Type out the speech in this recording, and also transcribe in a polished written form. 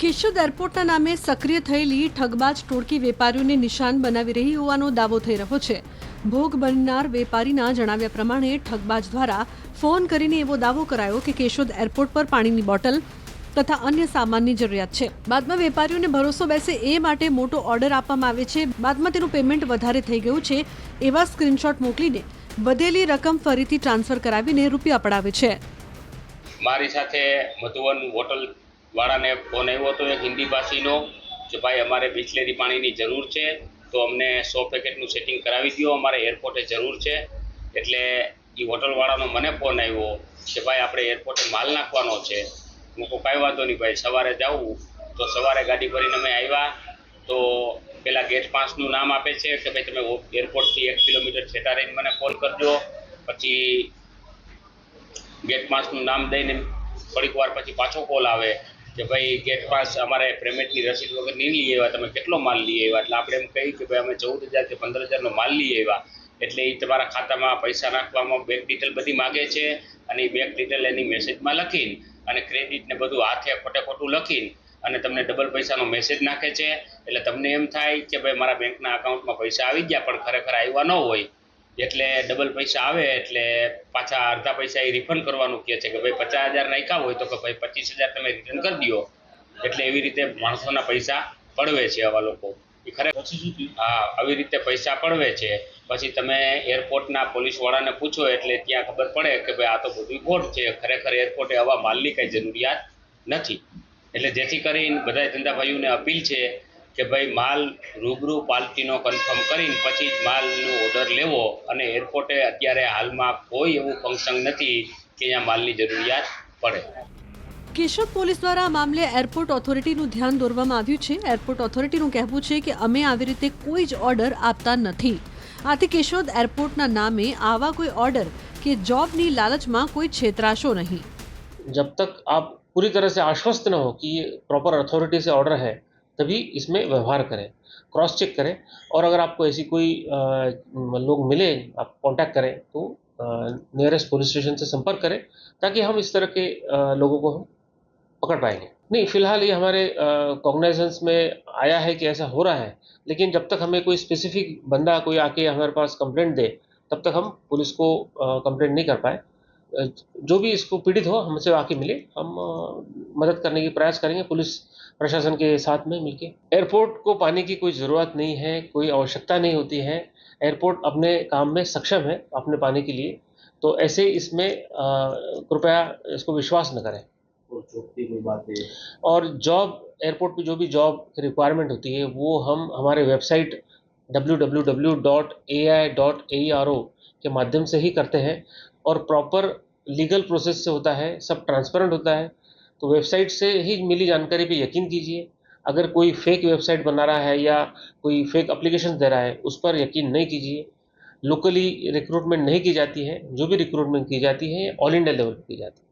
કેશોદ એરપોર્ટના નામે સક્રિય થયેલી ઠગબાજ ટોળકી વેપારીઓને નિશાન બનાવી રહી હોવાનો દાવો થઈ રહ્યો છે। ભોગ બનનાર વેપારીના જણાવ્યા પ્રમાણે ઠગબાજ દ્વારા ફોન કરીને એવો દાવો કરાયો કે કેશોદ એરપોર્ટ પર પાણીની બોટલ તથા અન્ય સામાનની જરૂરિયાત છે। બાદમાં વેપારીઓને ભરોસો બેસે એ માટે મોટો ઓર્ડર આપવામાં આવે છે। બાદમાં તેનું પેમેન્ટ વધારે થઈ ગયું છે એવા સ્ક્રીનશોટ મોકલીને વધેલી રકમ ફરીથી ટ્રાન્સફર કરાવીને રૂપિયા પડાવે છે। મારી સાથે મધુવન હોટલ વાળાને ફોન આવ્યો હતો એક હિન્દી ભાષીનો કે ભાઈ અમારે બિસ્લેરી પાણીની જરૂર છે તો અમને 100 પેકેટનું સેટિંગ કરાવી દો, અમારે એરપોર્ટે જરૂર છે। એટલે એ હોટલવાળાનો મને ફોન આવ્યો કે ભાઈ આપણે એરપોર્ટે માલ નાખવાનો છે। હું કહું કાંઈ વાંધો નહીં ભાઈ, સવારે જાઉં તો સવારે ગાડી ભરીને અમે આવ્યા તો પહેલાં ગેટ પાસનું નામ આપે છે કે ભાઈ તમે એરપોર્ટથી 1 કિલોમીટર છેટા રહીને મને કોલ કરજો। પછી ગેટ પાસનું નામ દઈને થોડીક વાર પછી પાછો કોલ આવે કે ભાઈ ગેટ પાસ અમારે પેમેન્ટની રસીદ વગર નહીં લઈ આવ્યા, તમે કેટલો માલ લઈ આવ્યા? એટલે આપણે એમ કહી કે ભાઈ અમે 14,000 કે 15,000નો માલ લઈ આવ્યા। એટલે એ તમારા ખાતામાં પૈસા નાખવામાં બેંક ડિટેલ બધી માગે છે અને એ બેંક ડિટેલ એની મેસેજમાં લખીને અને ક્રેડિટ ને બધું હાથે ખોટું લખીને અને તમને ડબલ પૈસાનો મેસેજ નાખે છે। એટલે તમને એમ થાય કે ભાઈ મારા બેંકના અકાઉન્ટમાં પૈસા આવી ગયા પણ ખરેખર આવ્યા ન હોય। એટલે ડબલ પૈસા આવે એટલે પાછા અડધા પૈસા એ રિફંડ કરવાનું કહે છે કે ભાઈ 50,000 નાખ્યા હોય તો કે ભાઈ 25,000 તમે રિટર્ન કરી દો। એટલે એવી રીતે માણસોના પૈસા પડવે છે આવા લોકો। એ ખરેખર હા, આવી રીતે પૈસા પડવે છે। પછી તમે એરપોર્ટના પોલીસવાળાને પૂછો એટલે ત્યાં ખબર પડે કે ભાઈ આ તો બધું ખોટ છે, ખરેખર એરપોર્ટે આવા માલની કંઈ જરૂરિયાત નથી। એટલે જેથી કરીને બધા ધંધાભાઈઓને અપીલ છે કે ભાઈ માલ રૂબરૂ પાલટીનો કન્ફર્મ કરીને પછી જ માલનો ઓર્ડર લેવો। અને એરપોર્ટે અત્યારે હાલમાં કોઈ એવું ફંક્શન નથી કે અહીંયા માલની જરૂરિયાત પડે। કેશોદ પોલીસ દ્વારા આ મામલે એરપોર્ટ ઓથોરિટીનું ધ્યાન દોરવામાં આવ્યું છે। એરપોર્ટ ઓથોરિટીનું કહેવું છે કે અમે આવી રીતે કોઈ જ ઓર્ડર આપતા નથી। આથી કેશોદ એરપોર્ટના નામે આવા કોઈ ઓર્ડર કે જોબની લાલચમાં કોઈ છેતરાશો નહીં। जब तक आप पूरी तरह से आश्वस्त न हो कि ये प्रॉपर अथॉरिटी से ऑर्डर है तभी इसमें व्यवहार करें, क्रॉस चेक करें। और अगर आपको ऐसी कोई लोग मिले, आप कांटेक्ट करें तो नियरेस्ट पुलिस स्टेशन से संपर्क करें ताकि हम इस तरह के लोगों को हम पकड़ पाएंगे। नहीं, फिलहाल ये हमारे कॉग्नाइजेंस में आया है कि ऐसा हो रहा है, लेकिन जब तक हमें कोई स्पेसिफिक बंदा कोई आके हमारे पास कंप्लेंट दे तब तक हम पुलिस को कंप्लेंट नहीं कर पाए। जो भी इसको पीड़ित हो हमसे आके मिले, हम मदद करने की प्रयास करेंगे पुलिस प्रशासन के साथ में मिलके। एयरपोर्ट को पानी की कोई ज़रूरत नहीं है, कोई आवश्यकता नहीं होती है। एयरपोर्ट अपने काम में सक्षम है अपने पानी के लिए, तो ऐसे इसमें कृपया इसको विश्वास न करें। और जॉब, एयरपोर्ट पे जो भी जॉब की रिक्वायरमेंट होती है वो हम हमारे वेबसाइट www.ai.aero के माध्यम से ही करते हैं और प्रॉपर लीगल प्रोसेस से होता है, सब ट्रांसपेरेंट होता है। तो वेबसाइट से ही मिली जानकारी पे यकीन कीजिए। अगर कोई फेक वेबसाइट बना रहा है या कोई फेक एप्लीकेशन दे रहा है उस पर यकीन नहीं कीजिए। लोकली रिक्रूटमेंट नहीं की जाती है, जो भी रिक्रूटमेंट की जाती है ऑल इंडिया लेवल पर की जाती है।